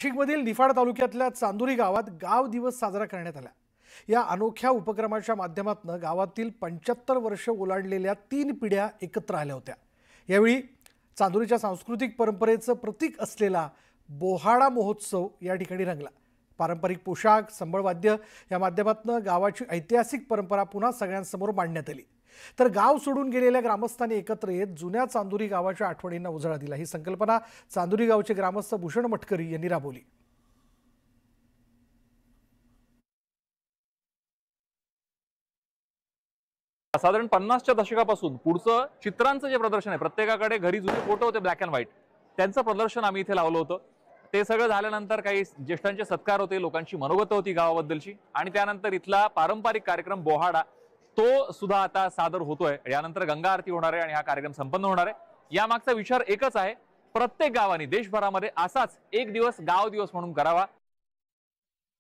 नाशिकमधील निफाड तालुक्यातल्या चांदुरी गावात गाव दिवस साजरा करण्यात आला। या अनोख्या उपक्रमाच्या माध्यमातून गावातील 75 वर्ष ओलांडलेल्या 3 पिढ्या एकत्र आल्या होत्या। यावेळी चांदुरीच्या सांस्कृतिक परंपरेचं प्रतीक असलेला बोहाडा महोत्सव या ठिकाणी रंगला। पारंपरिक पोशाख, संबळवाद्य या माध्यमातून गावाची ऐतिहासिक परंपरा पुन्हा सगळ्यांसमोर मांडण्यात आली। तर गाव सोडून गेलेल्या ग्रामस्थांनी एकत्र येत जुन्या चांदुरी गावाच्या आठवणींना उजाळा दिला। ही संकल्पना चांदुरी गावचे ग्रामस्थ भूषण मटकरी यांनी राबवली। साधारण 50च्या दशकापासून पुढचं चित्रांचं जे प्रदर्शन आहे, प्रत्येकाकडे घरी जुने फोटो होते ब्लॅक अँड व्हाईट, त्यांचं प्रदर्शन आम्ही इथे लावलं होतं। ते सगळं झाल्यानंतर काही ज्येष्ठांचे सत्कार होते, लोकांची मनोगत होती गावाबद्दलची, आणि त्यानंतर इथला पारंपरिक कार्यक्रम बोहाडा तो सुद्धा आता सादर होतोय। यानंतर गंगा आरती होणार आहे आणि हा कार्यक्रम संपन्न होणार आहे। यामागचा विचार एकच आहे, प्रत्येक गावाने देशभरामध्ये असाच एक दिवस गाव दिवस म्हणून करावा।